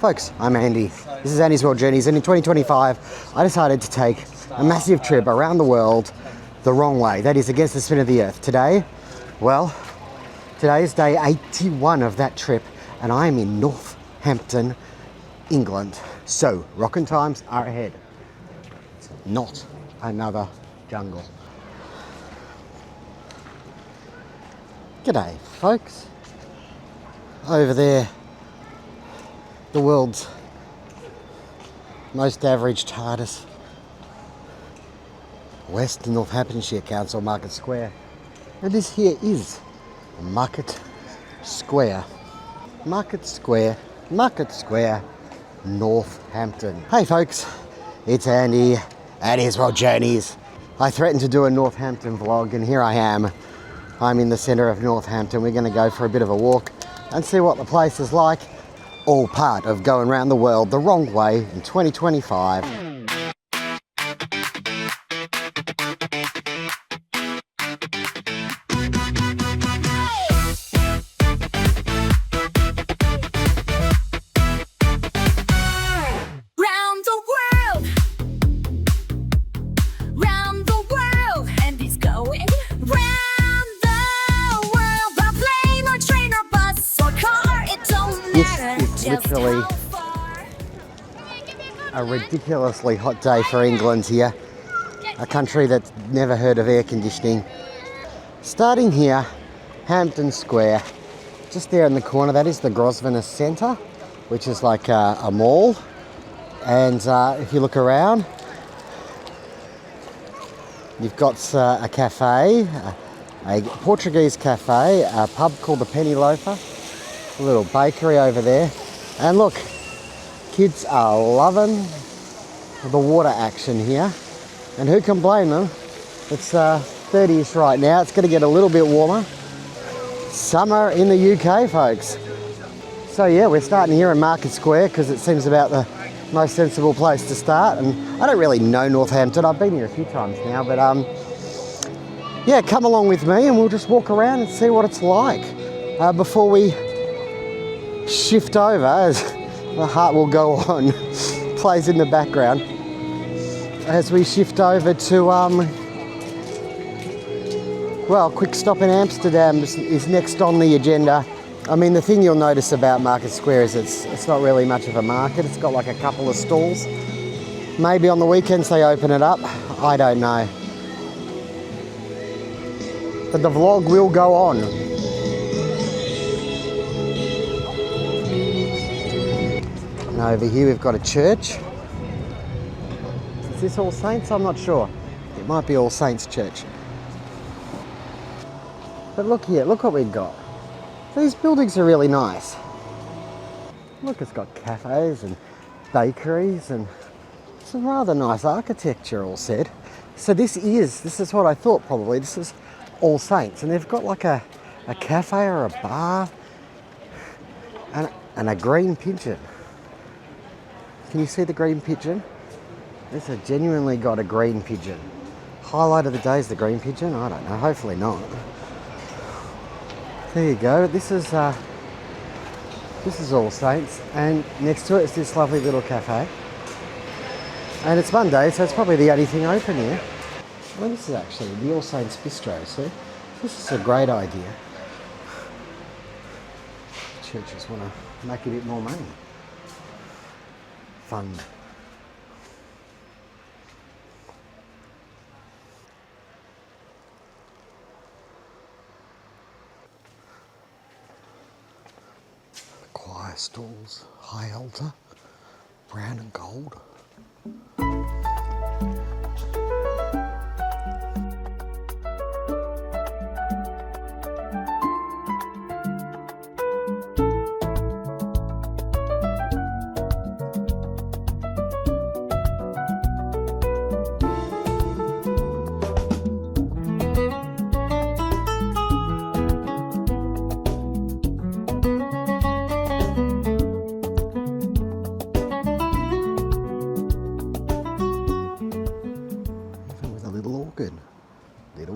Folks, I'm Andy. This is Andy's World Journeys, and in 2025 I decided to take a massive trip around the world the wrong way. That is, against the spin of the earth. Today is day 81 of that trip, and I am in Northampton, England. So, rockin' times are ahead. It's not another jungle. G'day, folks. Over there, the world's most average TARDIS. Western Northamptonshire Council Market Square. And this here is Market Square. Market Square, Northampton. Hey folks, it's Andy, Andy's World Journeys. I threatened to do a Northampton vlog, and here I am. I'm in the centre of Northampton. We're going to go for a bit of a walk and see what the place is like. All part of going around the world the wrong way in 2025. Literally a ridiculously hot day for England here, a country that's never heard of air conditioning. Starting here, Hampton Square, just there in the corner, that is the Grosvenor Centre, which is like a mall. And if you look around, you've got a cafe, a Portuguese cafe, a pub called the Penny Loafer, a little bakery over there. And look, kids are loving the water action here. And who can blame them? It's 30ish right now. It's going to get a little bit warmer. Summer in the UK, folks. So yeah, we're starting here in Market Square because it seems about the most sensible place to start. And I don't really know Northampton. I've been here a few times now, but yeah, come along with me and we'll just walk around and see what it's like before we shift over, as the heart will go on, plays in the background, as we shift over to, well, quick stop in Amsterdam is next on the agenda. I mean, the thing you'll notice about Market Square is it's not really much of a market. It's got like a couple of stalls. Maybe on the weekends they open it up. I don't know. But the vlog will go on. Over here we've got a church. Is this All Saints? I'm not sure. It might be All Saints Church. But look here, look what we've got. These buildings are really nice. Look, it's got cafes and bakeries and some rather nice architecture all said. So this is what I thought probably. This is All Saints, and they've got like a cafe or a bar and a green pigeon. Can you see the green pigeon? This has genuinely got a green pigeon. Highlight of the day is the green pigeon? I don't know, hopefully not. There you go, this is All Saints, and next to it is this lovely little cafe. And it's Monday, so it's probably the only thing open here. Well, this is actually the All Saints Bistro, see? This is a great idea. Churches want to make a bit more money. Fund. Choir stalls, high altar, brown and gold.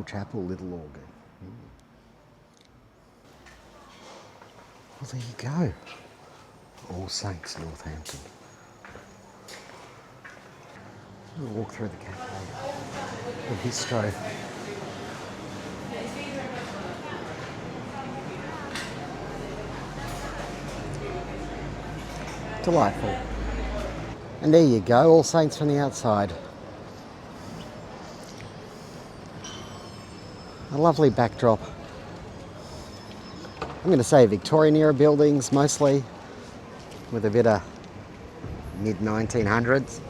Chapel, little organ. Well, there you go. All Saints, Northampton. We'll walk through the cafe, the bistro. Delightful. And there you go, All Saints from the outside. A lovely backdrop. I'm going to say Victorian era buildings mostly, with a bit of mid-1900s.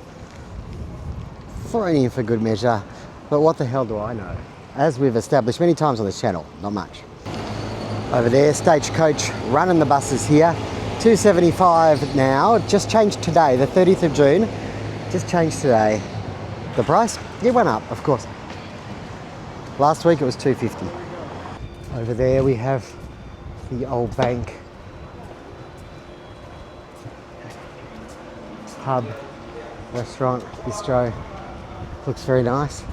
Thrown in for good measure, but what the hell do I know? As we've established many times on this channel, not much. Over there, Stagecoach running the buses here. $2.75 now, just changed today, the 30th of June. Just changed today. The price? It went up, of course. Last week it was $2.50. Over there we have the old bank. Pub, restaurant, bistro. Looks very nice.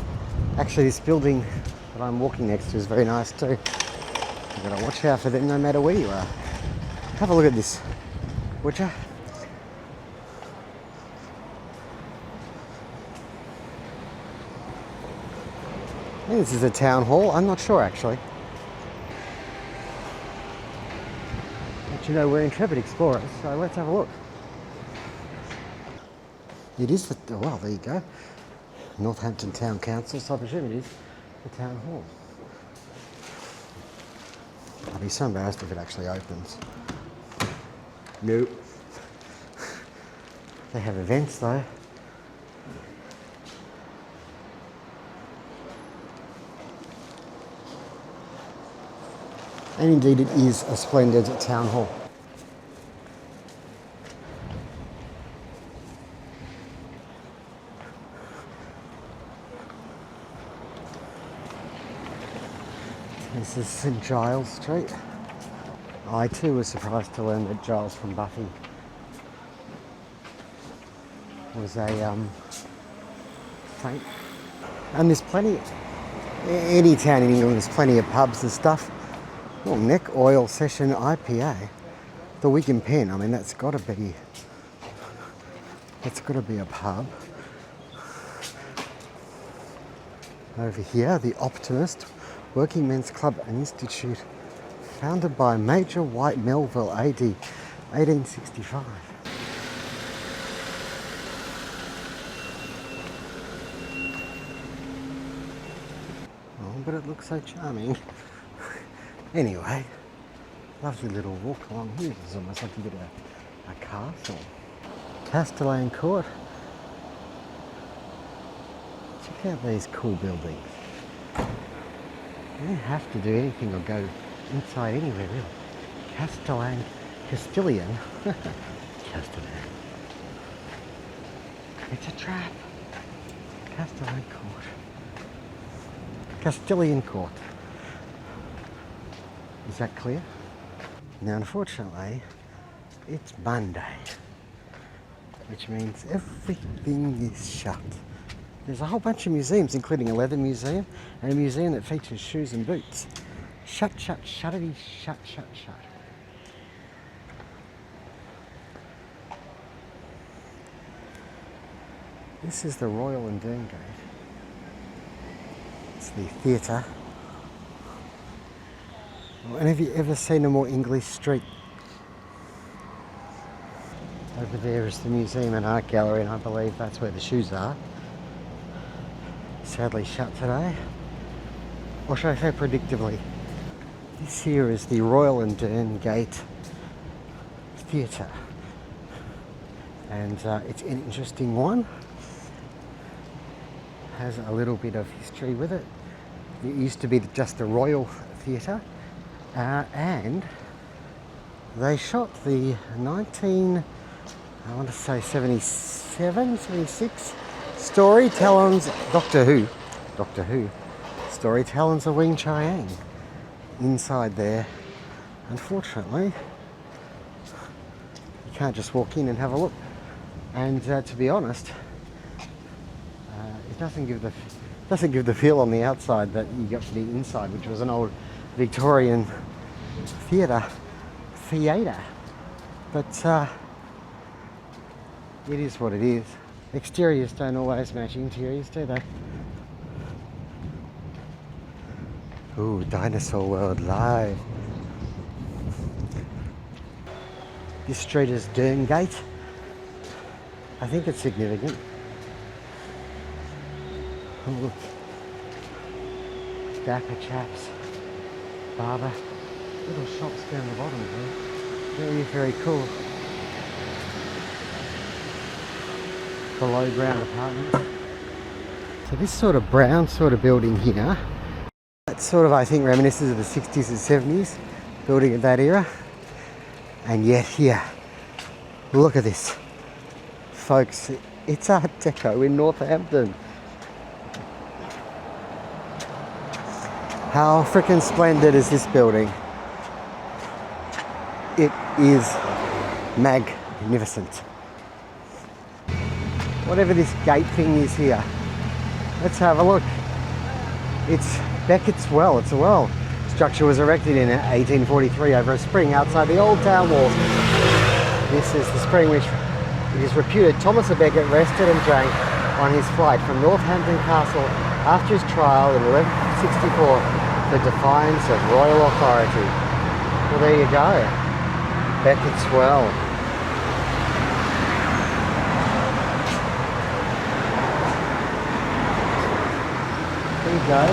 Actually, this building that I'm walking next to is very nice too. You've got to watch out for them no matter where you are. Have a look at this, would you? I think this is a town hall. I'm not sure actually. But you know, we're intrepid explorers, so let's have a look. It is the, well, there you go. Northampton Town Council, so I presume it is the town hall. I'd be so embarrassed if it actually opens. Nope. They have events though. And indeed it is a splendid town hall. This is St Giles Street. I too was surprised to learn that Giles from Buffy was a saint. And there's plenty, any town in England, there's plenty of pubs and stuff. Oh, Neck Oil Session IPA. The Wigan Pen, I mean that's gotta be a pub. Over here, the Optimist, Working Men's Club and Institute, founded by Major White Melville AD 1865. Oh, but it looks so charming. Anyway, lovely little walk along here. It's almost like you get a castle. Castellane Court. Check out these cool buildings. You don't have to do anything or go inside anywhere really. Castilian. Castellane. It's a trap. Castellane Court. Castilian Court. Is that clear? Now unfortunately, it's Monday, which means everything is shut. There's a whole bunch of museums, including a leather museum and a museum that features shoes and boots. Shut, shuttity, shut. This is the Royal and Dern Gate. It's the theatre. And have you ever seen a more English street? Over there is the Museum and Art Gallery, and I believe that's where the shoes are. Sadly shut today. Or should I say predictably? This here is the Royal and Dern Gate Theatre. And it's an interesting one. Has a little bit of history with it. It used to be just the Royal Theatre. And they shot the 76 Storytellings Doctor Who Storytellings of Wing Chiang inside there. Unfortunately, you can't just walk in and have a look. And to be honest, it doesn't give the feel on the outside that you got for the inside, which was an old Victorian theatre. But It is what it is. Exteriors don't always match interiors, do they? Ooh, Dinosaur World Live. This street is Derngate. I think it's significant. Oh, look. Dapper chaps. Barber. Little shops down the bottom there. Very, very cool. Below ground apartments. So this sort of brown sort of building here, that's sort of, I think, reminiscent of the 60s and 70s, building of that era. And yet here, look at this. Folks, it's Art Deco in Northampton. How freaking splendid is this building? It is magnificent. Whatever this gate thing is here, let's have a look. It's Becketts Well. It's a well. Structure was erected in 1843 over a spring outside the old town walls. This is the spring which it is reputed Thomas à Becket rested and drank on his flight from Northampton Castle after his trial in 1164 for defiance of royal authority. Well, there you go. Becketts Well. There you go.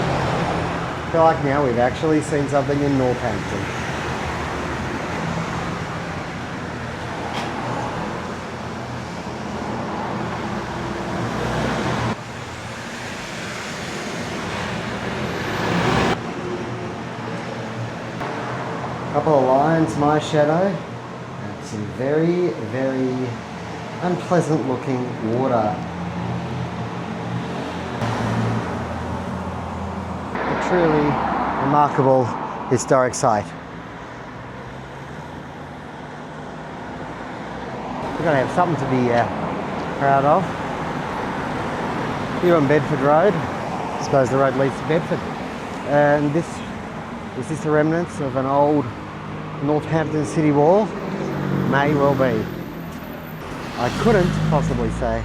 I feel like now we've actually seen something in Northampton. Couple of lines, my shadow, and some very, very unpleasant looking water. A truly remarkable historic site. We've got to have something to be proud of. Here on Bedford Road, I suppose the road leads to Bedford, and this is this the remnants of an old Northampton city wall? May well be. I couldn't possibly say.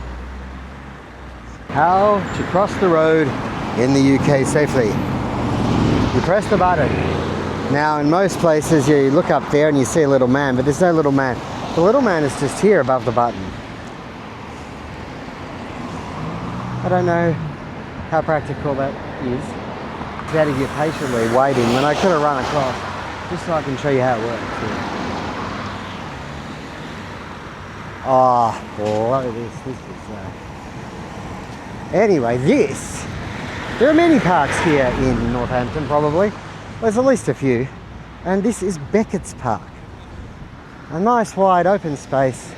How to cross the road in the UK safely. You press the button. Now in most places you look up there and you see a little man, but there's no little man. The little man is just here above the button. I don't know how practical that is. How to get patiently waiting when I could have run across, just so I can show you how it works. Oh, boy, this is anyway, there are many parks here in Northampton, probably. There's at least a few. And this is Becketts Park. A nice wide open space.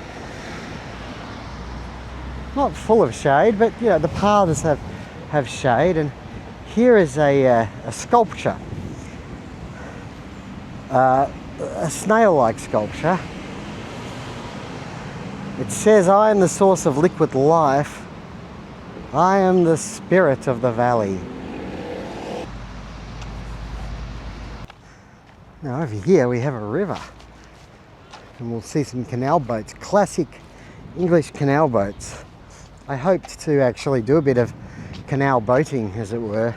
Not full of shade, but you know, the paths have shade. And here is a sculpture, a snail-like sculpture. It says, "I am the source of liquid life. I am the spirit of the valley." Now over here we have a river, and we'll see some canal boats, classic English canal boats. I hoped to actually do a bit of canal boating, as it were,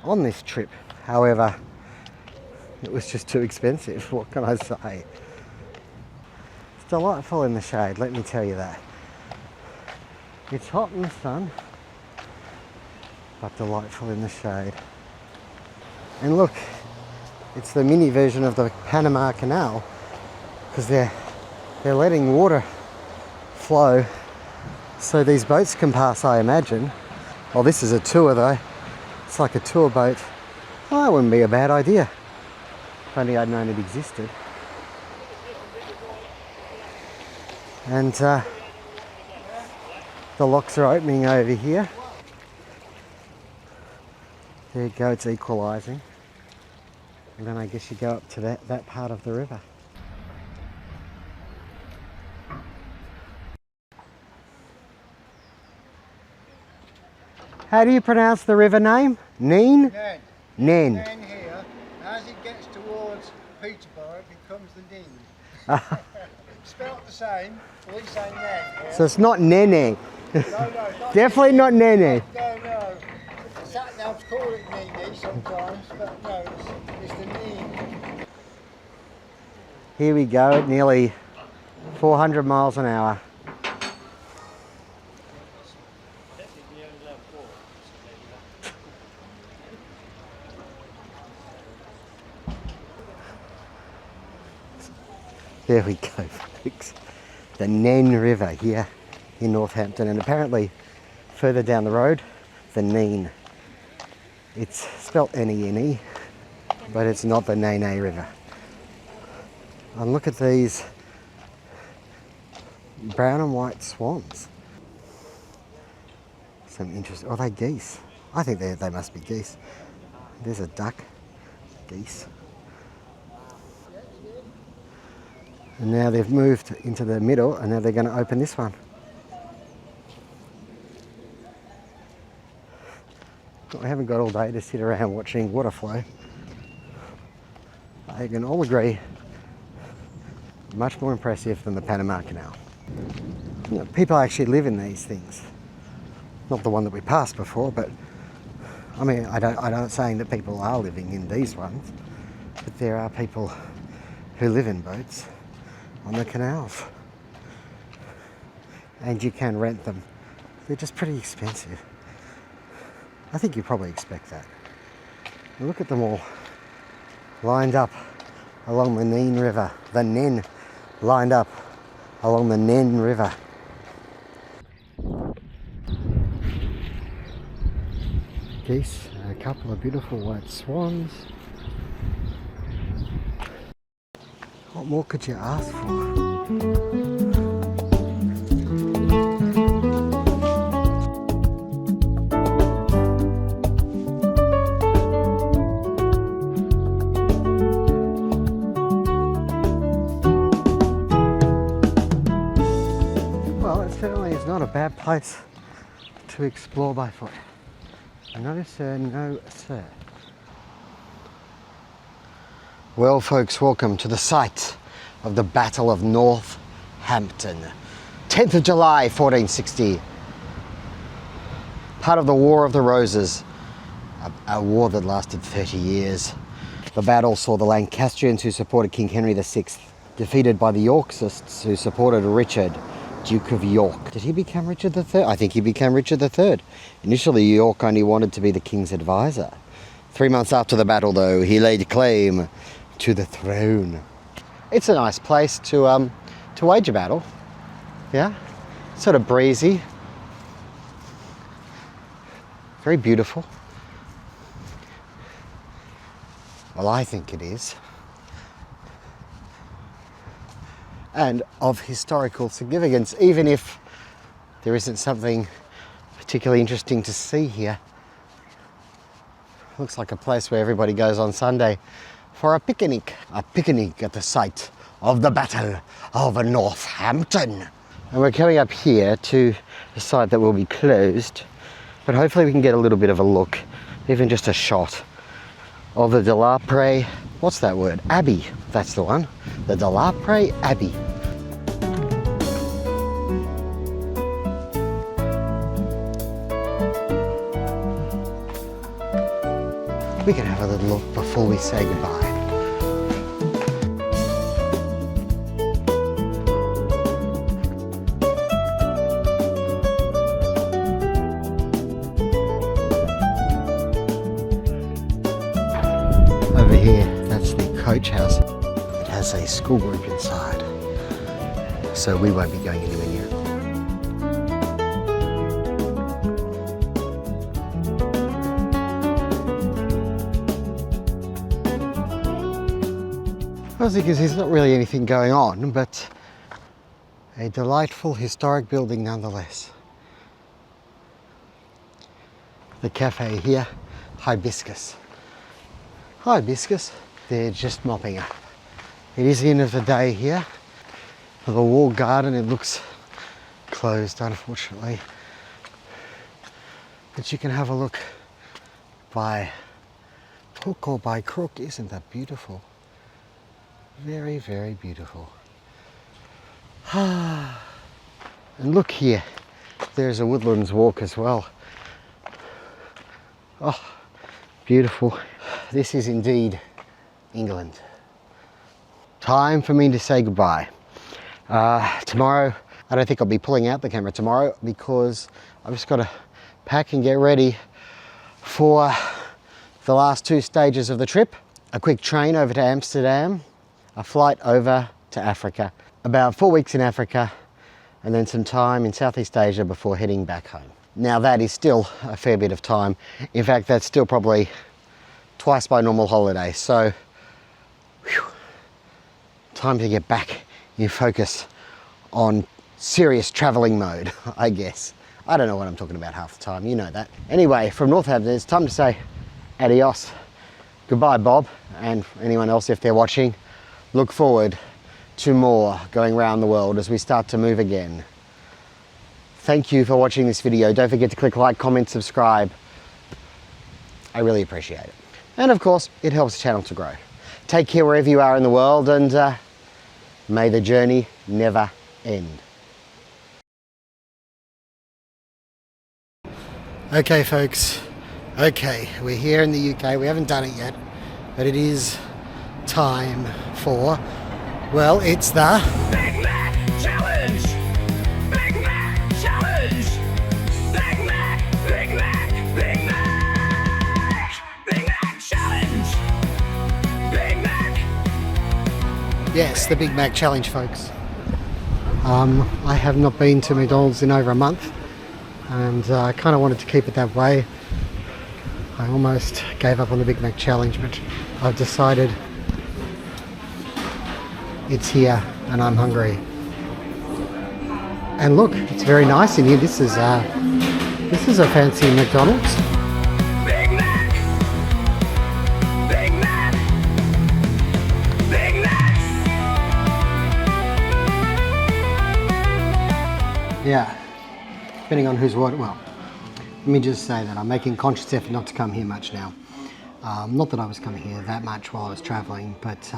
on this trip. However, it was just too expensive. What can I say? It's delightful in the shade, let me tell you that. It's hot in the sun, but delightful in the shade. And look, it's the mini version of the Panama Canal, because they're letting water flow so these boats can pass, I imagine. Well, this is a tour though. It's like a tour boat. Oh, that wouldn't be a bad idea. If only I'd known it existed. And the locks are opening over here. There you go, it's equalising. And then I guess you go up to that part of the river. How do you pronounce the river name? Nene? Nene. Nene. Nene here. As it gets towards Peterborough, it becomes the Nene. spelled the same. We say Nen. Yeah? So it's not Nene. No, not Definitely not Nene. No. Sat navs call it Nene sometimes, but no, it's the Nene. Here we go at nearly 400 miles an hour. There we go, folks. The Nene River here in Northampton, and apparently further down the road, the Nene. It's spelt N-E-N-E, but it's not the Nene River. And look at these brown and white swans. Some interesting, are they geese? I think they must be geese. There's a duck, geese. And now they've moved into the middle, and now they're going to open this one. I haven't got all day to sit around watching water flow. I can all agree, much more impressive than the Panama Canal. You know, people actually live in these things. Not the one that we passed before, but I mean, I'm not saying that people are living in these ones, but there are people who live in boats on the canals, and you can rent them. They're just pretty expensive. I think you probably expect that. And look at them all lined up along the Nene River. The Nene lined up along the Nene River. Geese, a couple of beautiful white swans. What more could you ask for? Well, it certainly is not a bad place to explore by foot. No sir, no sir. Well folks, welcome to the site of the Battle of Northampton. 10th of July 1460. Part of the War of the Roses, a war that lasted 30 years. The battle saw the Lancastrians, who supported King Henry VI, defeated by the Yorkists, who supported Richard, Duke of York. Did he become Richard III? I think he became Richard III. Initially, York only wanted to be the king's advisor. 3 months after the battle, though, he laid claim to the throne. It's a nice place to wage a battle. Yeah, sort of breezy, very beautiful. Well, I think it is. And of historical significance, even if there isn't something particularly interesting to see here. Looks like a place where everybody goes on Sunday for a picnic at the site of the Battle of Northampton. And we're coming up here to a site that will be closed, but hopefully we can get a little bit of a look, even just a shot of the Delapre, what's that word? Abbey, that's the one. The Delapre Abbey. We can have a little look before we say goodbye. Over here, that's the coach house. It has a school group inside, so we won't be going anywhere near it. As you can see, there's not really anything going on, but a delightful historic building nonetheless. The cafe here, Hibiscus. Hibiscus, they're just mopping up. It is the end of the day here. The walled garden, it looks closed, unfortunately. But you can have a look by hook or by crook. Isn't that beautiful? Very, very beautiful. And look here, there's a woodlands walk as well. Oh, beautiful. This is indeed England. Time for me to say goodbye. Tomorrow, I don't think I'll be pulling out the camera tomorrow because I've just got to pack and get ready for the last 2 stages of the trip. A quick train over to Amsterdam, a flight over to Africa, about 4 weeks in Africa, and then some time in Southeast Asia before heading back home. Now that is still a fair bit of time. In fact, that's still probably twice my normal holiday. So, whew, time to get back in focus on serious traveling mode, I guess. I don't know what I'm talking about half the time, you know that. Anyway, from Northampton, it's time to say adios. Goodbye, Bob, and anyone else if they're watching. Look forward to more going around the world as we start to move again. Thank you for watching this video. Don't forget to click like, comment, subscribe. I really appreciate it. And of course, it helps the channel to grow. Take care wherever you are in the world, and may the journey never end. Okay, folks. Okay, we're here in the UK. We haven't done it yet, but it is time for, well, it's the Big Mac Challenge! Big Mac Challenge! Big Mac! Big Mac! Big Mac! Big Mac Challenge! Big Mac! Yes, the Big Mac Challenge, folks. I have not been to McDonald's in over a month, and I kind of wanted to keep it that way. I almost gave up on the Big Mac Challenge, but I've decided it's here and I'm hungry. And look, it's very nice in here. This is a fancy McDonald's. Big Mac! Big Mac! Big Mac! Yeah, depending on who's what. Well, let me just say that I'm making conscious effort not to come here much now. Not that I was coming here that much while I was traveling, but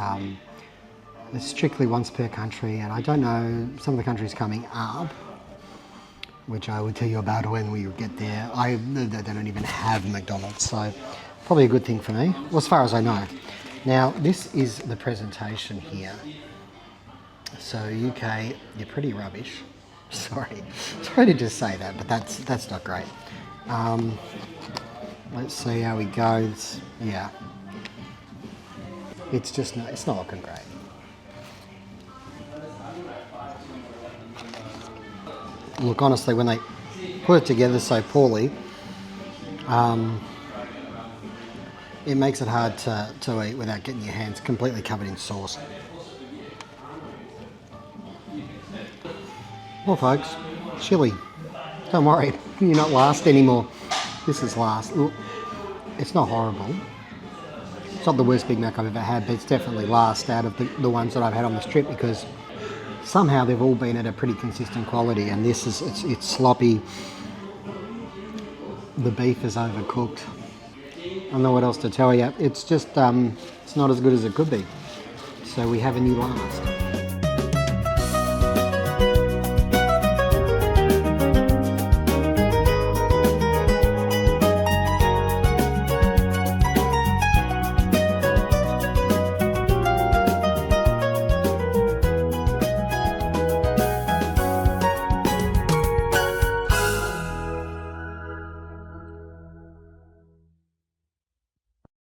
it's strictly once per country, and I don't know, some of the countries coming up, which I will tell you about when we get there. They don't even have McDonald's, so probably a good thing for me, well, as far as I know. Now, this is the presentation here. So UK, you're pretty rubbish. Sorry to just say that, but that's not great. Let's see how we go. Yeah, it's not looking great. Look, honestly, when they put it together so poorly, it makes it hard to eat without getting your hands completely covered in sauce. Well, folks, chili. Don't worry, you're not last anymore. This is last. Look, it's not horrible. It's not the worst Big Mac I've ever had, but it's definitely last out of the ones that I've had on this trip, because somehow they've all been at a pretty consistent quality, and this is it's sloppy. The beef is overcooked. I don't know what else to tell you. It's just it's not as good as it could be. So we have a new last.